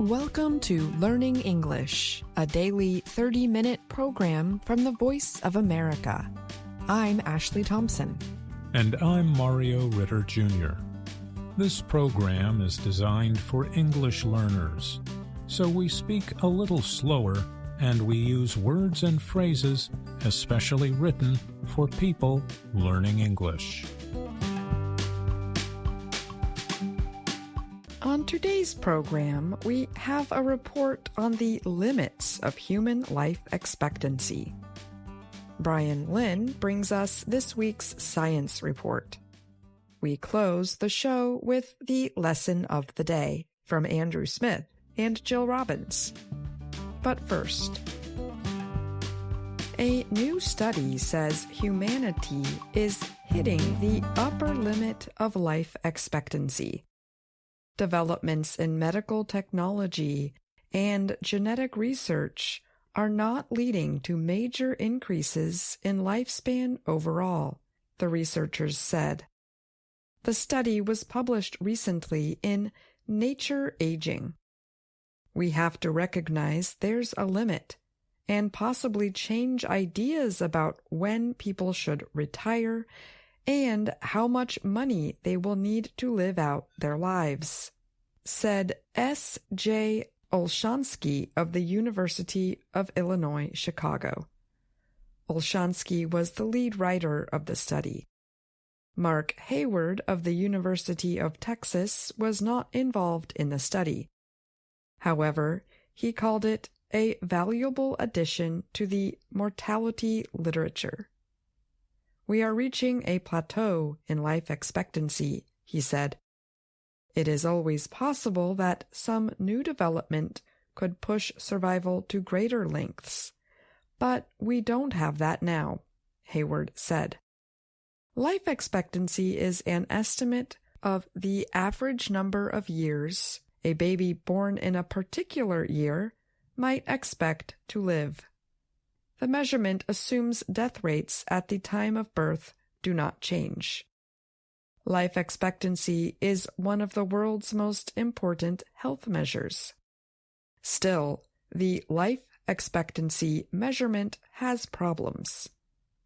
Welcome to Learning English, a daily 30-minute program from the Voice of America. I'm Ashley Thompson. And I'm Mario Ritter Jr. This program is designed for English learners, so we speak a little slower and we use words and phrases especially written for people learning English. On today's program, we have a report on the limits of human life expectancy. Brian Lynn brings us this week's science report. We close the show with the lesson of the day from Andrew Smith and Jill Robbins. But first, a new study says humanity is hitting the upper limit of life expectancy. Developments in medical technology and genetic research are not leading to major increases in lifespan overall, the researchers said. The study was published recently in Nature Aging. We have to recognize there's a limit and possibly change ideas about when people should retire and how much money they will need to live out their lives, said S.J. Olshansky of the University of Illinois, Chicago. Olshansky was the lead writer of the study. Mark Hayward of the University of Texas was not involved in the study. However, he called it a valuable addition to the mortality literature. We are reaching a plateau in life expectancy, he said. It is always possible that some new development could push survival to greater lengths, but we don't have that now, Hayward said. Life expectancy is an estimate of the average number of years a baby born in a particular year might expect to live. The measurement assumes death rates at the time of birth do not change. Life expectancy is one of the world's most important health measures. Still, the life expectancy measurement has problems.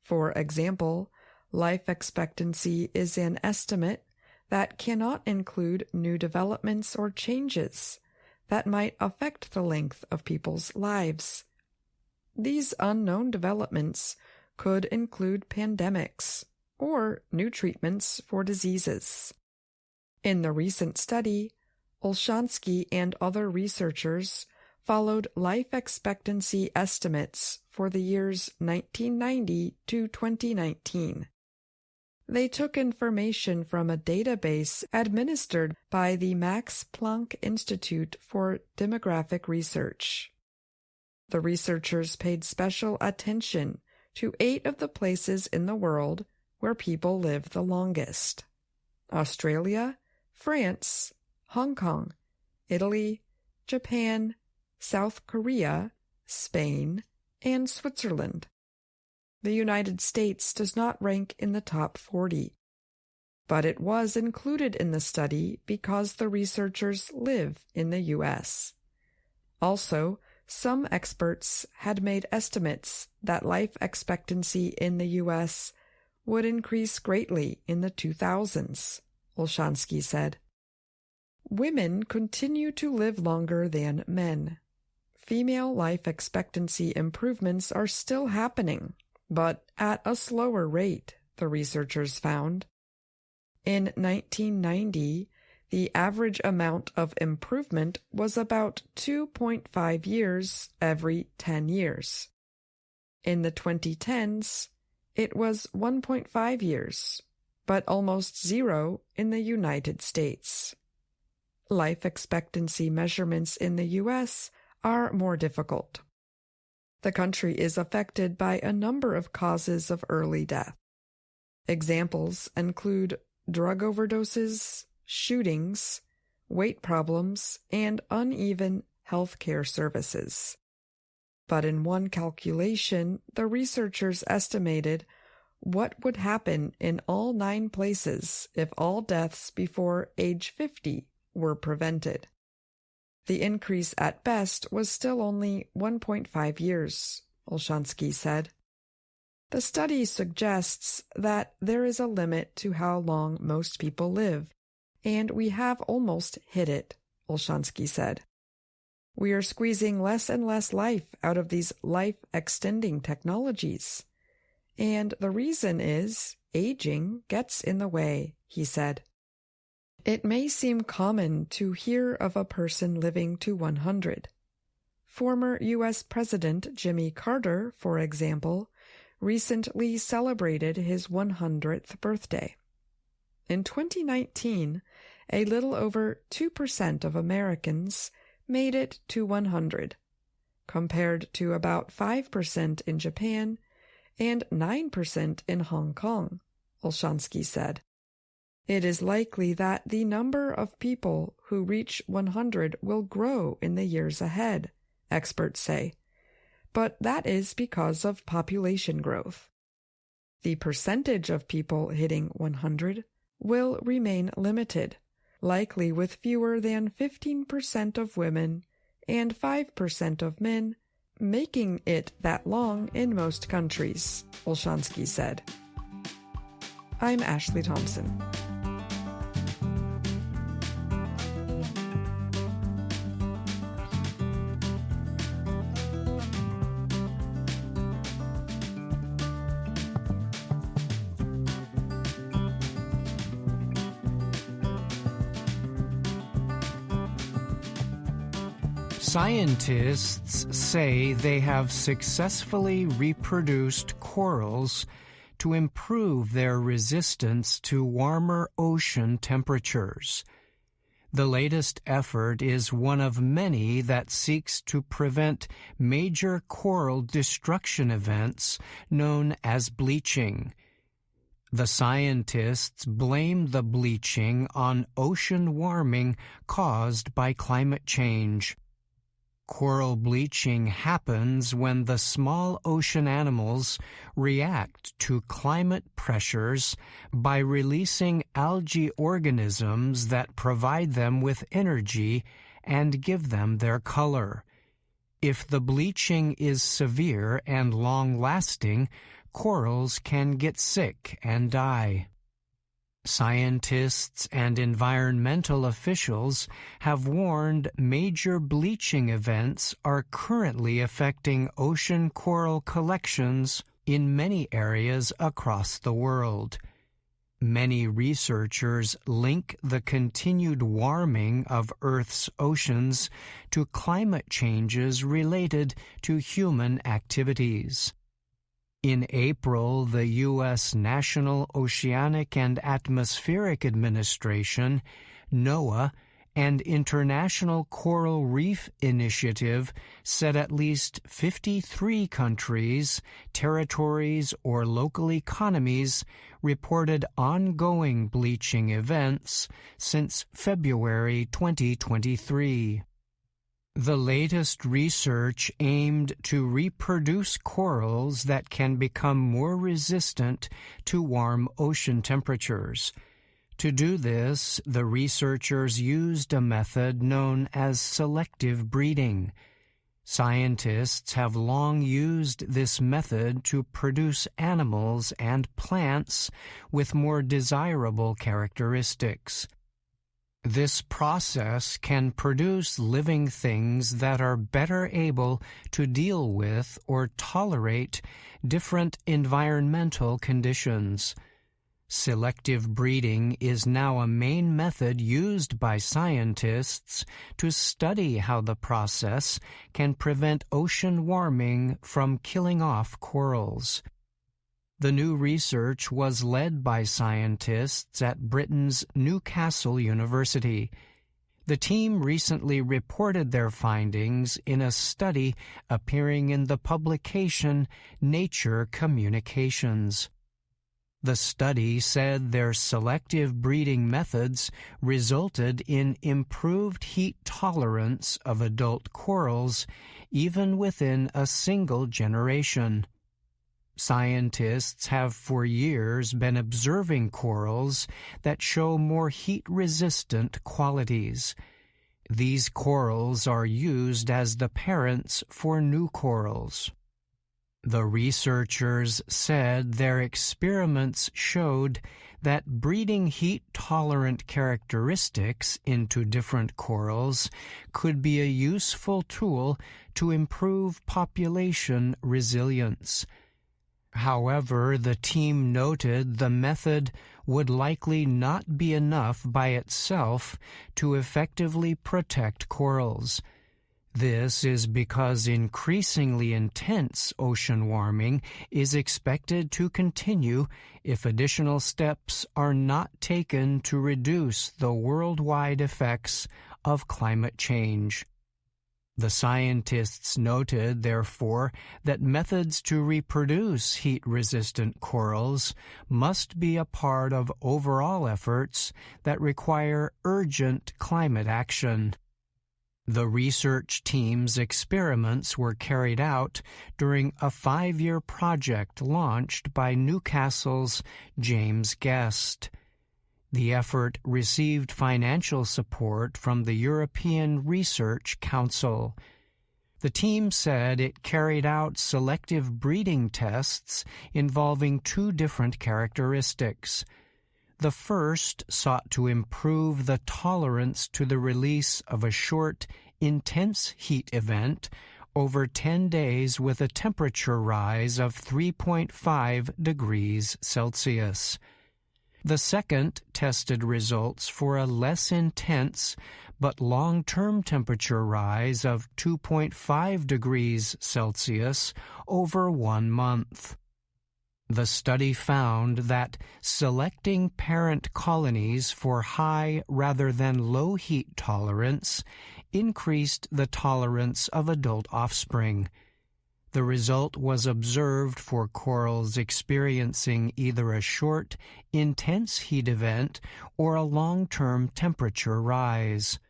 For example, life expectancy is an estimate that cannot include new developments or changes that might affect the length of people's lives. These unknown developments could include pandemics or new treatments for diseases. In the recent study, Olshansky and other researchers followed life expectancy estimates for the years 1990 to 2019. They took information from a database administered by the Max Planck Institute for Demographic Research. The researchers paid special attention to 8 of the places in the world where people live the longest: Australia, France, Hong Kong, Italy, Japan, South Korea, Spain, and Switzerland. The United States does not rank in the top 40, but it was included in the study because the researchers live in the U.S. Also, some experts had made estimates that life expectancy in the U.S. would increase greatly in the 2000s, Olshansky said. Women continue to live longer than men. Female life expectancy improvements are still happening, but at a slower rate, the researchers found. In 1990, the average amount of improvement was about 2.5 years every 10 years. In the 2010s, it was 1.5 years, but almost zero in the United States. Life expectancy measurements in the U.S. are more difficult. The country is affected by a number of causes of early death. Examples include drug overdoses, shootings, weight problems, and uneven health care services. But in one calculation, the researchers estimated what would happen in all 9 places if all deaths before age 50 were prevented. The increase at best was still only 1.5 years, Olshansky said. The study suggests that there is a limit to how long most people live, and we have almost hit it, Olshansky said. We are squeezing less and less life out of these life-extending technologies. And the reason is aging gets in the way, he said. It may seem common to hear of a person living to 100. Former U.S. President Jimmy Carter, for example, recently celebrated his 100th birthday. In 2019, a little over 2% of Americans made it to 100, compared to about 5% in Japan and 9% in Hong Kong, Olshansky said. It is likely that the number of people who reach 100 will grow in the years ahead, experts say, but that is because of population growth. The percentage of people hitting 100 will remain limited, likely with fewer than 15% of women and 5% of men making it that long in most countries, Olshansky said. I'm Ashley Thompson. Scientists say they have successfully reproduced corals to improve their resistance to warmer ocean temperatures. The latest effort is one of many that seeks to prevent major coral destruction events known as bleaching. The scientists blame the bleaching on ocean warming caused by climate change. Coral bleaching happens when the small ocean animals react to climate pressures by releasing algae organisms that provide them with energy and give them their color. If the bleaching is severe and long-lasting, corals can get sick and die. Scientists and environmental officials have warned major bleaching events are currently affecting ocean coral collections in many areas across the world. Many researchers link the continued warming of Earth's oceans to climate changes related to human activities. In April, the U.S. National Oceanic and Atmospheric Administration, NOAA, and International Coral Reef Initiative said at least 53 countries, territories, or local economies reported ongoing bleaching events since February 2023. The latest research aimed to reproduce corals that can become more resistant to warm ocean temperatures. To do this, the researchers used a method known as selective breeding. Scientists have long used this method to produce animals and plants with more desirable characteristics. This process can produce living things that are better able to deal with or tolerate different environmental conditions. Selective breeding is now a main method used by scientists to study how the process can prevent ocean warming from killing off corals. The new research was led by scientists at Britain's Newcastle University. The team recently reported their findings in a study appearing in the publication Nature Communications. The study said their selective breeding methods resulted in improved heat tolerance of adult corals even within a single generation. Scientists have for years been observing corals that show more heat-resistant qualities. These corals are used as the parents for new corals. The researchers said their experiments showed that breeding heat-tolerant characteristics into different corals could be a useful tool to improve population resilience. However, the team noted the method would likely not be enough by itself to effectively protect corals. This is because increasingly intense ocean warming is expected to continue if additional steps are not taken to reduce the worldwide effects of climate change. The scientists noted, therefore, that methods to reproduce heat-resistant corals must be a part of overall efforts that require urgent climate action. The research team's experiments were carried out during a 5-year project launched by Newcastle's James Guest. The effort received financial support from the European Research Council. The team said it carried out selective breeding tests involving 2 different characteristics. The first sought to improve the tolerance to the release of a short, intense heat event over 10 days with a temperature rise of 3.5 degrees Celsius. The second tested results for a less intense but long-term temperature rise of 2.5 degrees Celsius over 1 month. The study found that selecting parent colonies for high rather than low heat tolerance increased the tolerance of adult offspring. The result was observed for corals experiencing either a short, intense heat event or a long-term temperature rise.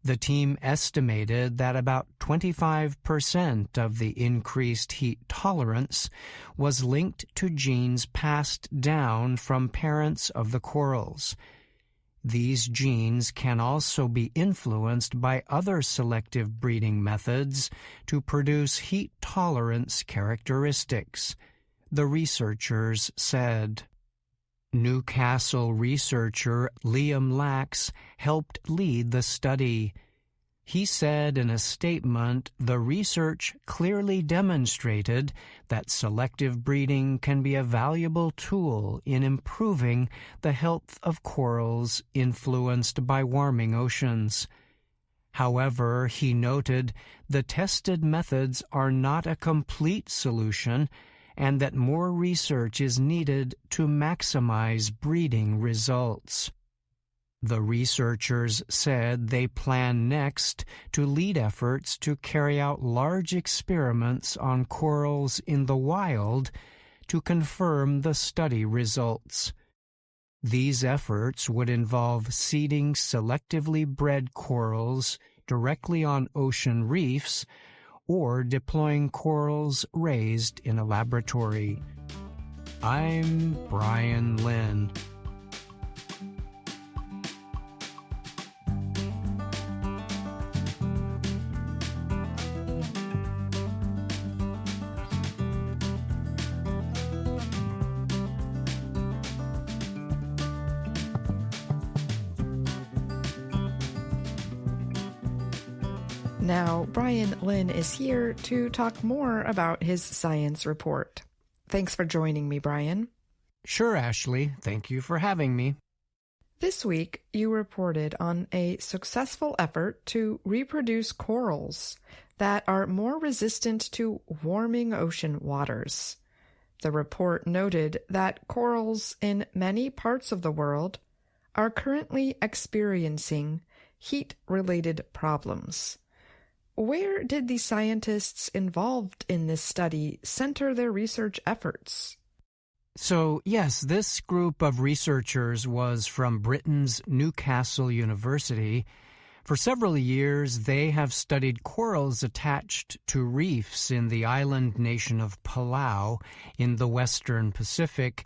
The team estimated that about 25% of the increased heat tolerance was linked to genes passed down from parents of the corals. These genes can also be influenced by other selective breeding methods to produce heat tolerance characteristics, the researchers said. Newcastle researcher Liam Lax helped lead the study. He said in a statement, the research clearly demonstrated that selective breeding can be a valuable tool in improving the health of corals influenced by warming oceans. However, he noted the tested methods are not a complete solution and that more research is needed to maximize breeding results. The researchers said they plan next to lead efforts to carry out large experiments on corals in the wild to confirm the study results. These efforts would involve seeding selectively bred corals directly on ocean reefs or deploying corals raised in a laboratory. I'm Brian Lynn. Now, Brian Lynn is here to talk more about his science report. Thanks for joining me, Brian. Sure, Ashley. Thank you for having me. This week, you reported on a successful effort to reproduce corals that are more resistant to warming ocean waters. The report noted that corals in many parts of the world are currently experiencing heat-related problems. Where did the scientists involved in this study center their research efforts? So, yes, this group of researchers was from Britain's Newcastle University. For several years, they have studied corals attached to reefs in the island nation of Palau in the Western Pacific.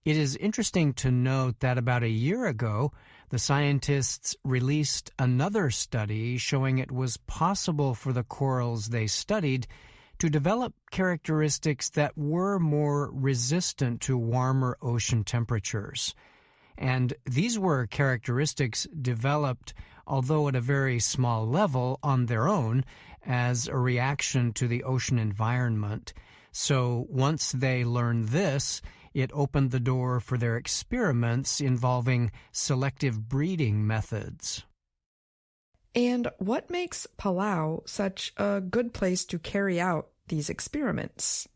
It is interesting to note that about a year ago, The scientists released another study showing it was possible for the corals they studied to develop characteristics that were more resistant to warmer ocean temperatures. And these were characteristics developed, although at a very small level on their own, as a reaction to the ocean environment. So once they learned this, it opened the door for their experiments involving selective breeding methods. And what makes Palau such a good place to carry out these experiments?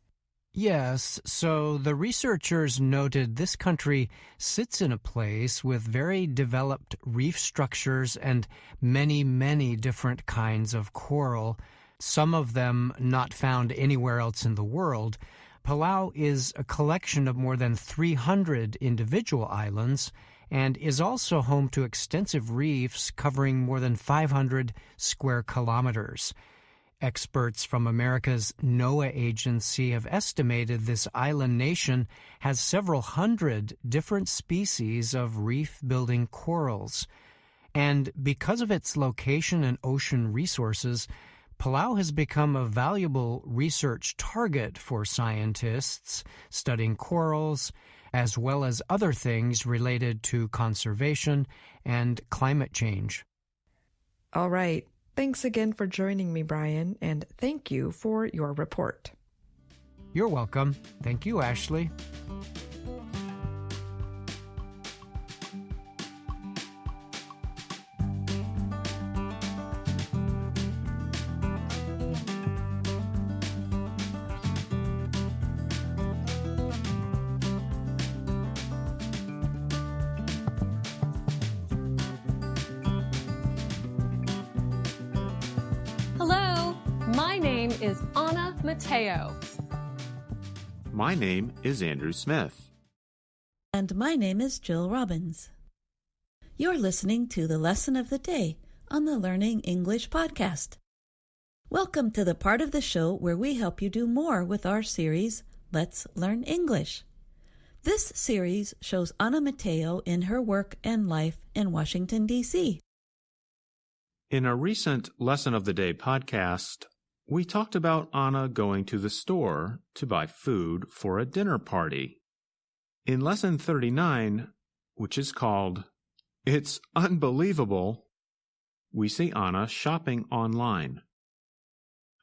Yes, so the researchers noted this country sits in a place with very developed reef structures and many, many different kinds of coral, some of them not found anywhere else in the world. Palau is a collection of more than 300 individual islands and is also home to extensive reefs covering more than 500 square kilometers. Experts from America's NOAA agency have estimated this island nation has several hundred different species of reef-building corals. And because of its location and ocean resources, Palau has become a valuable research target for scientists studying corals, as well as other things related to conservation and climate change. All right. Thanks again for joining me, Brian, and thank you for your report. You're welcome. Thank you, Ashley. Hello, my name is Anna Mateo. My name is Andrew Smith. And my name is Jill Robbins. You're listening to the Lesson of the Day on the Learning English podcast. Welcome to the part of the show where we help you do more with our series, Let's Learn English. This series shows Anna Mateo in her work and life in Washington, D.C. In a recent Lesson of the Day podcast, we talked about Anna going to the store to buy food for a dinner party. In Lesson 39, which is called It's Unbelievable, we see Anna shopping online.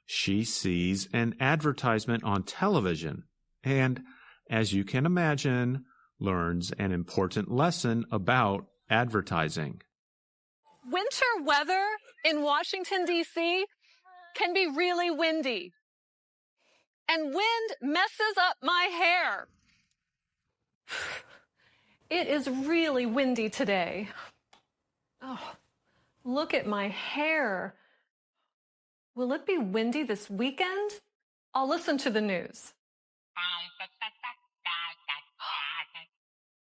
She sees an advertisement on television and, as you can imagine, learns an important lesson about advertising. Winter weather in Washington, D.C. can be really windy. And wind messes up my hair. It is really windy today. Oh, look at my hair. Will it be windy this weekend? I'll listen to the news.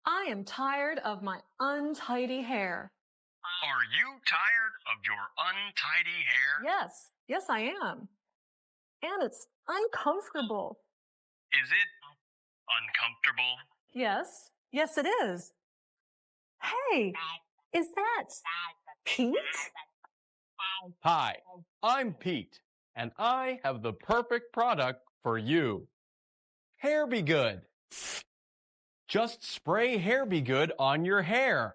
I am tired of my untidy hair. Are you tired of your untidy hair? Yes, I am. And it's uncomfortable. Is it uncomfortable? Yes, it is. Hey, is that Pete? Hi, I'm Pete, and I have the perfect product for you. Hair Be Good. Just spray Hair Be Good on your hair.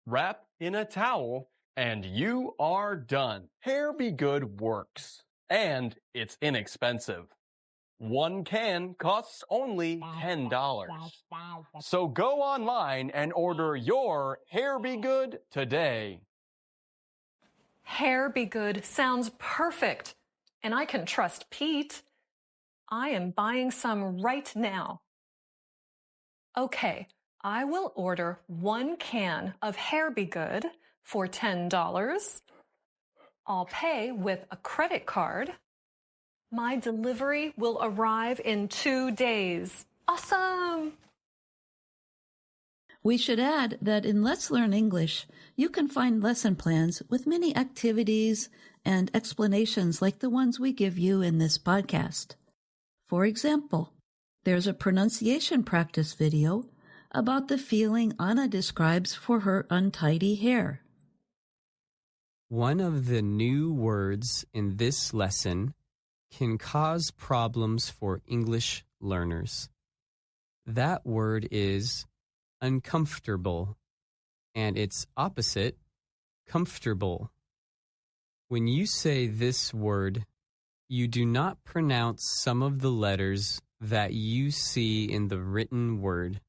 Wrap in a towel, and you are done. Hair Be Good works, and it's inexpensive. One can costs only $10. So go online and order your Hair Be Good today. Hair Be Good sounds perfect, and I can trust Pete. I am buying some right now. Okay, I will order 1 can of Hair Be Good for $10. I'll pay with a credit card. My delivery will arrive in 2 days. Awesome! We should add that in Let's Learn English, you can find lesson plans with many activities and explanations like the ones we give you in this podcast. For example, there's a pronunciation practice video, about the feeling Anna describes for her untidy hair. One of the new words in this lesson can cause problems for English learners. That word is uncomfortable, and its opposite, comfortable. When you say this word, you do not pronounce some of the letters that you see in the written word.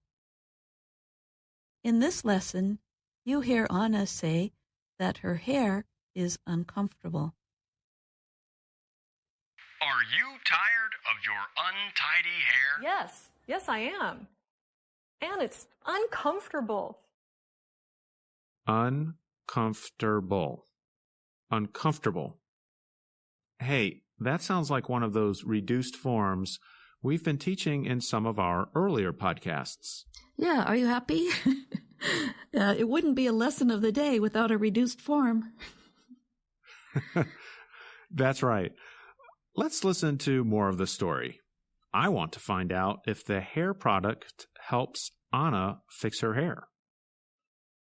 In this lesson, you hear Anna say that her hair is uncomfortable. Are you tired of your untidy hair? Yes, I am. And it's uncomfortable. Uncomfortable. Uncomfortable. Hey, that sounds like one of those reduced forms we've been teaching in some of our earlier podcasts. Yeah, are you happy? It wouldn't be a lesson of the day without a reduced form. That's right. Let's listen to more of the story. I want to find out if the hair product helps Anna fix her hair.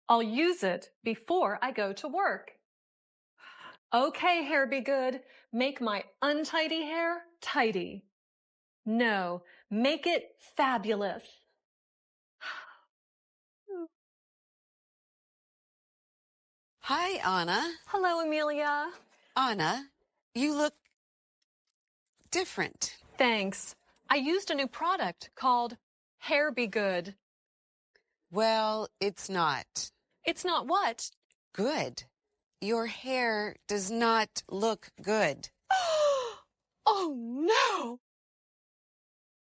I'll use it before I go to work. Okay, hair be good. Make my untidy hair tidy. No, make it fabulous. Hi, Anna. Hello, Amelia. Anna, you look different. Thanks. I used a new product called Hair Be Good. Well, it's not. It's not what? Good. Your hair does not look good. Oh, no!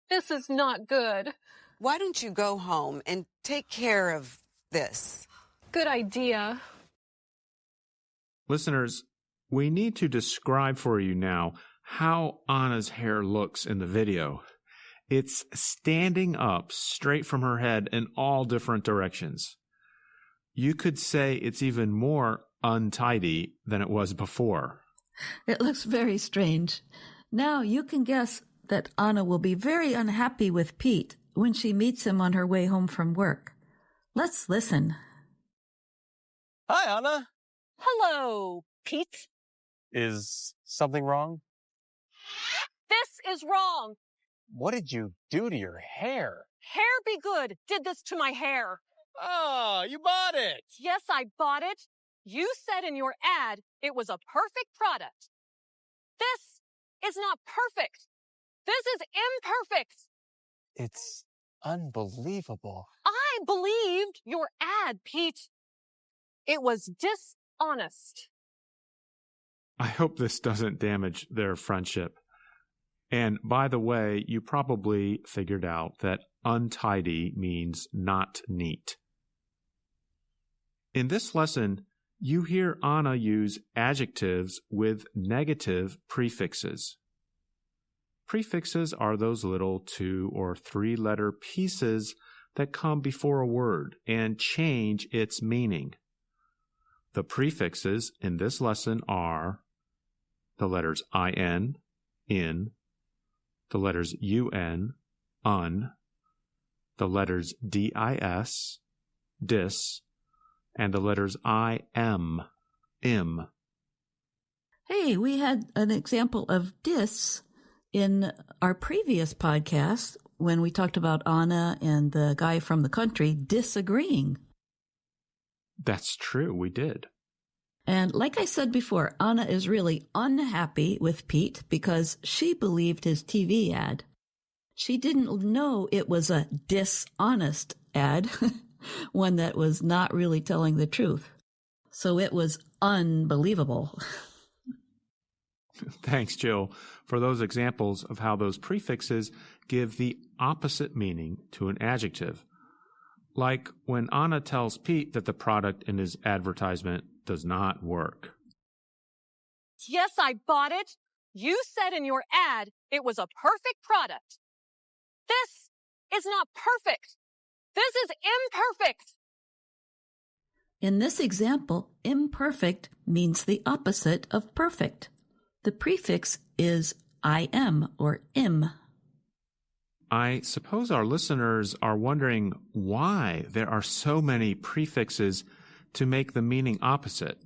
This is not good. Why don't you go home and take care of this? Good idea. Listeners, we need to describe for you now how Anna's hair looks in the video. It's standing up straight from her head in all different directions. You could say it's even more untidy than it was before. It looks very strange. Now you can guess that Anna will be very unhappy with Pete when she meets him on her way home from work. Let's listen. Hi, Anna. Hello, Pete. Is something wrong? This is wrong. What did you do to your hair? Hair Be Good did this to my hair. Oh, you bought it. Yes, I bought it. You said in your ad it was a perfect product. This is not perfect. This is imperfect. It's unbelievable. I believed your ad, Pete. It was dishonest. I hope this doesn't damage their friendship. And by the way, you probably figured out that untidy means not neat. In this lesson, you hear Anna use adjectives with negative prefixes. Prefixes are those little 2 or 3 letter pieces that come before a word and change its meaning. The prefixes in this lesson are the letters in, the letters un, the letters dis, and the letters im. Hey, we had an example of dis in our previous podcast when we talked about Anna and the guy from the country disagreeing. That's true, we did. And like I said before, Anna is really unhappy with Pete because she believed his TV ad. She didn't know it was a dishonest ad, one that was not really telling the truth. So it was unbelievable. Thanks, Jill, for those examples of how those prefixes give the opposite meaning to an adjective. Like when Anna tells Pete that the product in his advertisement does not work. Yes, I bought it. You said in your ad it was a perfect product. This is not perfect. This is imperfect. In this example, imperfect means the opposite of perfect. The prefix is im or im. I suppose our listeners are wondering why there are so many prefixes to make the meaning opposite.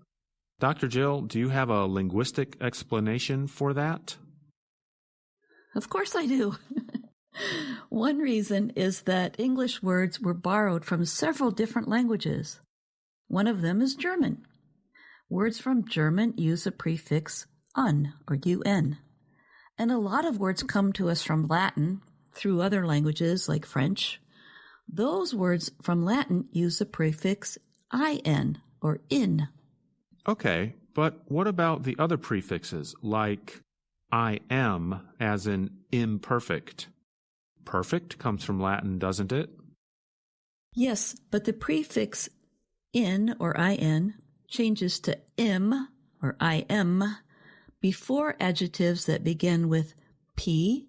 Dr. Jill, do you have a linguistic explanation for that? Of course I do. One reason is that English words were borrowed from several different languages. One of them is German. Words from German use a prefix un or un. And a lot of words come to us from Latin through other languages like French. Those words from Latin use the prefix in or in. Okay, but what about the other prefixes like I am as in imperfect? Perfect comes from Latin, doesn't it? Yes, but the prefix in or in changes to im or im before adjectives that begin with p,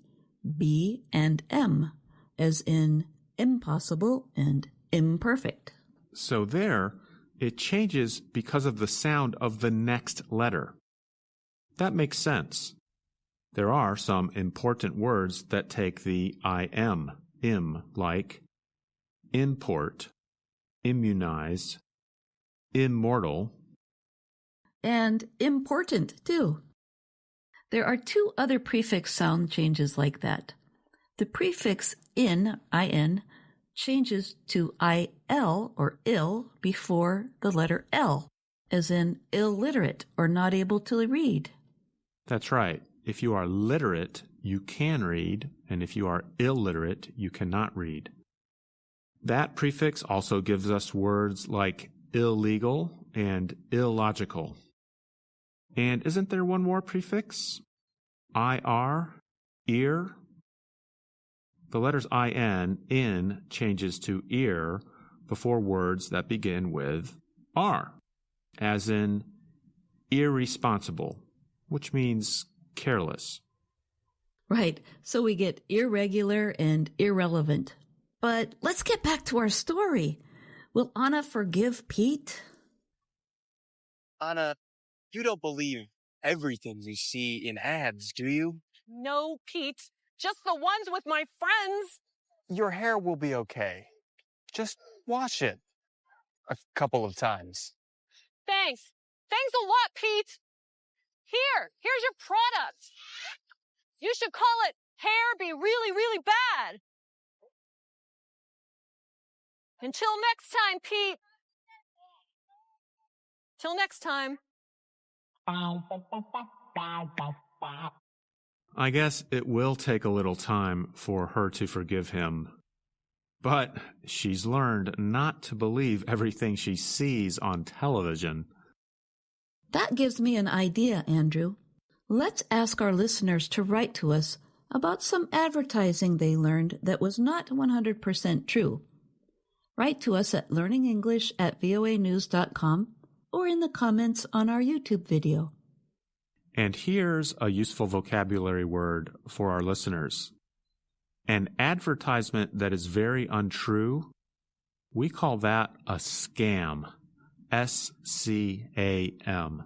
b, and m, as in impossible and imperfect. So there, it changes because of the sound of the next letter. That makes sense. There are some important words that take the im, like import, immunize, immortal, and important, too. There are two other prefix sound changes like that. The prefix in changes to il or ill before the letter L, as in illiterate or not able to read. That's right. If you are literate, you can read, and if you are illiterate, you cannot read. That prefix also gives us words like illegal and illogical. And isn't there one more prefix? IR, ear. The letters in changes to ear before words that begin with R, as in irresponsible, which means careless. Right, so we get irregular and irrelevant. But let's get back to our story. Will Anna forgive Pete? Anna, you don't believe everything you see in ads, do you? No, Pete. Just the ones with my friends. Your hair will be okay. Just wash it a couple of times. Thanks. Thanks a lot, Pete. Here's your product. You should call it Hair Be Really, Really Bad. Until next time, Pete. Till next time. I guess it will take a little time for her to forgive him. But she's learned not to believe everything she sees on television. That gives me an idea, Andrew. Let's ask our listeners to write to us about some advertising they learned that was not 100% true. Write to us at learningenglish@voanews.com or in the comments on our YouTube video. And here's a useful vocabulary word for our listeners. An advertisement that is very untrue, we call that a scam. SCAM.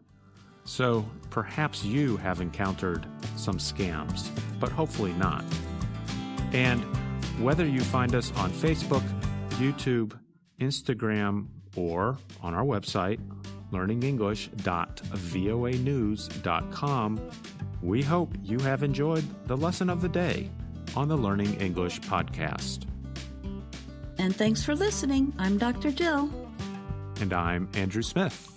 So perhaps you have encountered some scams, but hopefully not. And whether you find us on Facebook, YouTube, Instagram, or on our website, learningenglish.voanews.com, we hope you have enjoyed the lesson of the day on the Learning English podcast. And thanks for listening. I'm Dr. Jill. And I'm Andrew Smith.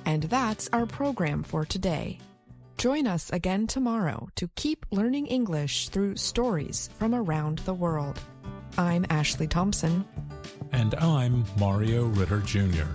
And that's our program for today. Join us again tomorrow to keep learning English through stories from around the world. I'm Ashley Thompson. And I'm Mario Ritter Jr.